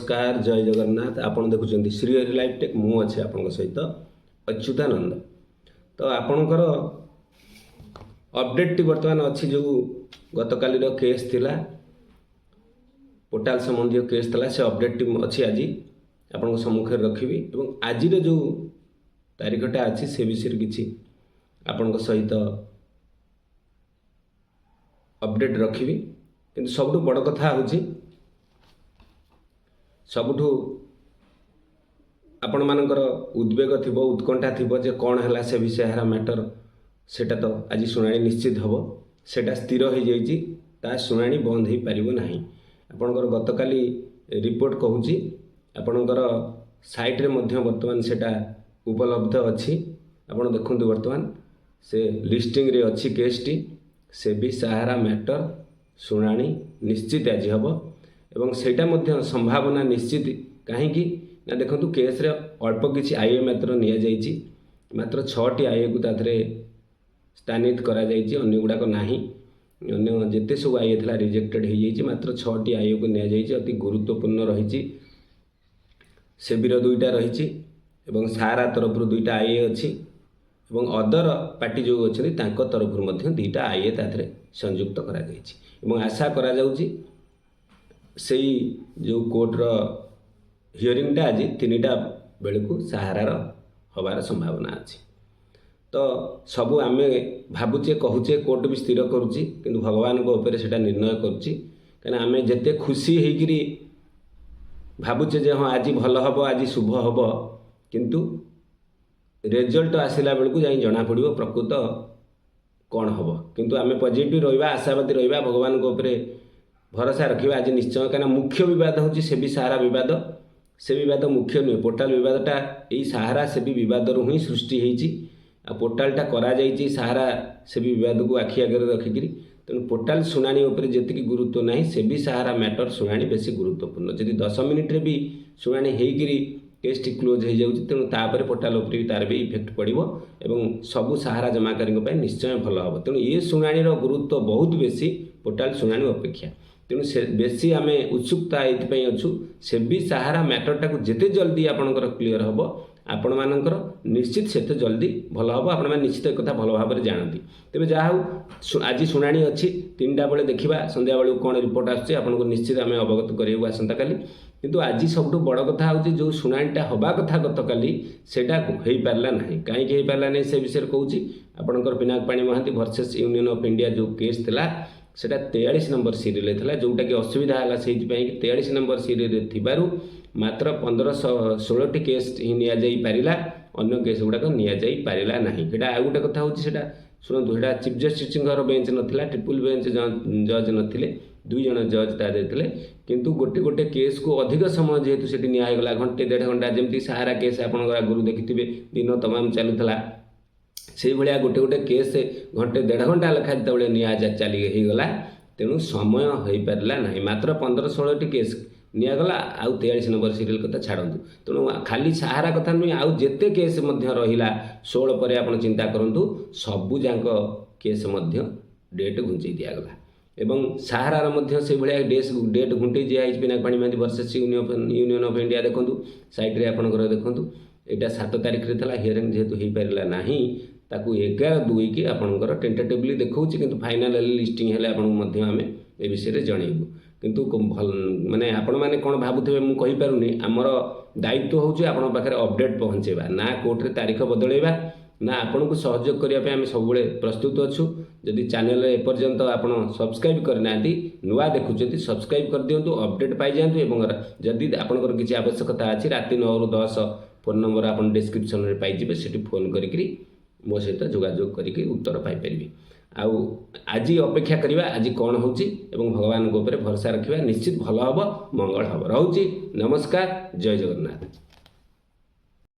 नमस्कार जय जगन्नाथ आपण देखुं श्रीहरि लाइव टेक मु अच्छे आपण सहित अच्युतानंद। तो आपणकर अपडेट टी बर्तमान अच्छी जो गत काली केस थिला पोर्टाल संबंधी केस थिला से अपडेट टी अच्छी आज आपण सम्मुखें रखी आज जो तारीखटा अच्छी से विषय किसी आपण सहित अपडेट रखी कि सबुठ बड़ कथा हूँ सबुठु आपण मानकर उद्वेग थिबो उत्कंठा थिबो जे कौन है से विषय हारा मैटर सेटा तो आज शुणाणी निश्चित हम सेटा स्थिर हो जाइए ता शुणाणी बंद हो पारिबो नाही। आपणकर गतकाली रिपोर्ट कहूची आपणकर साइट रे मध्य वर्तमान सेटा उपलब्ध अच्छी आपण देखंतु वर्तमान से लिस्टिंग रे अच्छी केस टी से भी सहारा मैटर शुणाणी निश्चित आज हम एवं सेटा मध्य संभावना निश्चित कहीं ना देखो केस रे अल्प किसी आईए मात्र नि मात्र 6टी आईए को ताधरे स्थानित करा जाइए अन्य गुड़ाक नाही अन्य जेते सब आईए थिला रिजेक्टेड हो जाइए मात्र 6टी आईए को नि अति गुरुत्वपूर्ण रही सेबीर 2टा रही सारा तरफ 2टा आईए अच्छी अदर पार्टी जो अच्छी तरफ 2टा आईए ताधरे संयुक्त करा जाइए आशा करा जाउची से जो कोर्टर हियरिंगटा आज 3टा बेलू सहारार हबार संभावना अच्छी। तो सबू आम भावुचे कहूचे कोर्ट भी स्थिर करुच्ची किंतु भगवान को ऊपर से निर्णय करुच्ची कहीं आम जिते खुशी होकरी भावुचे जे हाँ आज भल हम आज शुभ हम किंतु रिजल्ट आसला बेलू जाई जना पड़ो प्रकृत कौन हम किंतु आम पॉजिटिव रहा आशावादी रहा भगवान को ऊपर भरोसा रखा आज निश्चय कहीं मुख्य बद हूँ से भी सहारा बद मुख्य नुहे पोर्टाल बदटा यही सहारा से भी बद रू ही सृष्टि होती पोर्टालटा करा सहारा से भी बद को आखि आगे रखिकी तेणु पोर्टाल शुणाणी जी गुरुत्व ना से भी सहारा मैटर शुणाणी बेसी गुरुत्वपूर्ण जदि 10 मिनिट्रे भी शुणाणी होकरी केस टी क्लोज हो जाऊँगी तेणु तापर पोर्टाल उपर भी तार भी इफेक्ट पड़ो और सबू सहारा जमाकारी निश्चय भल हम तेणु ये शुणाणीर गुरुत्व बहुत बेसी पोर्टाल शुणाणी अपेक्षा तेणु से बेसी आम उत्सुकता ये अच्छु से भी सहारा मैटरटा को जिते जल्दी आपंकर क्लीयर हम आपण मानकर निश्चित से जल्दी भल हम आपण मैंने निश्चित एक भल भाव में जानती तेज जहाँ हूँ आज शुणाणी अच्छी 3टा बेले देखा संध्या बेलू कौन रिपोर्ट आसको निश्चित आम अवगत करूँ आसंता काली किंतु आज सबुठ बड़ कथा हूँ जो शुणाणीटा हवा कथा गत काली सेटा हो पारा ना कहीं पारा नहीं से विषय कहूँ आपंकर Pinakpani Mohanty versus Union of India जो केस थिला सेटा 43 नंबर सीरियल था जोटा कि असुविधा है से 43 नंबर सीरियल थी मात्र 15-16टी केस ही नि पारा अन्य केस गुड़ाक नि पारा ना यहाँ आउ गोटे कथा हूँ शुणु यहाँ चीफ जस्टिस बेंच नाला ट्रिपल बेंच जज नथिले 2 जन जज ता किंतु गोटे गोटे केस को अधिक समय जेहेतु से निगला घंटे 1.5 घंटा जमी सहारा केस आप आगुरी देखिथे दिन तमाम चलूला से भाया गोटे गोटे केस घंटे 1.5 घंटा लेखा जो नि चलीगला तेणु समय हो पारा ना मात्र 15-16टी केस निगला आउ 43 नंबर सीरियल कथा छाड़ू तेणु खाली सहारा कथा नुहे आउ जेते केस रहा 16 पर आप चिंता करूँ सबूजाक केस डेट घुंचे दिगला एवं सहारार से भाया डेट घुंटे दिखाई Pinakpani Mohanty versus Union of India देखूँ साइट रे आपंकर देखूँ यहाँ 7 तारिख रे था हियरिंग जेहेतु हो पारा ना ताकू 11/2 की आपंकर टेंटेटिवली देखा कि फाइनाल लिस्टिंग है आपको आम ए विषय जनइबू किंतु भल माने आपण मैंने कौन भावुवे मुझे कहीपरूनी आमर दायित्व हूँ आपण पाखे अपडेट पहुँचेबा ना कोर्टे तारीख बदलैबा ना आपण को सहयोग करने आम सब प्रस्तुत अच्छु जदि चैनल एपर्यंत आप सब्सक्राइब करना नुआ देखुं सब्सक्राइब कर दिंतु अपडेट पाई जातु जदि आपंकर किसी आवश्यकता अच्छी राति 9 ରୁ 10 फोन नंबर आप डिस्क्रिप्शन में पाइबे से फोन करी मो सहित जोगाजोग करके उत्तर पाइपर आउ आज अपेक्षा करवा आज कौन हो भगवान को ऊपर भरोसा रखा निश्चित भल हम मंगल हम रोचे। नमस्कार जय जगन्नाथ।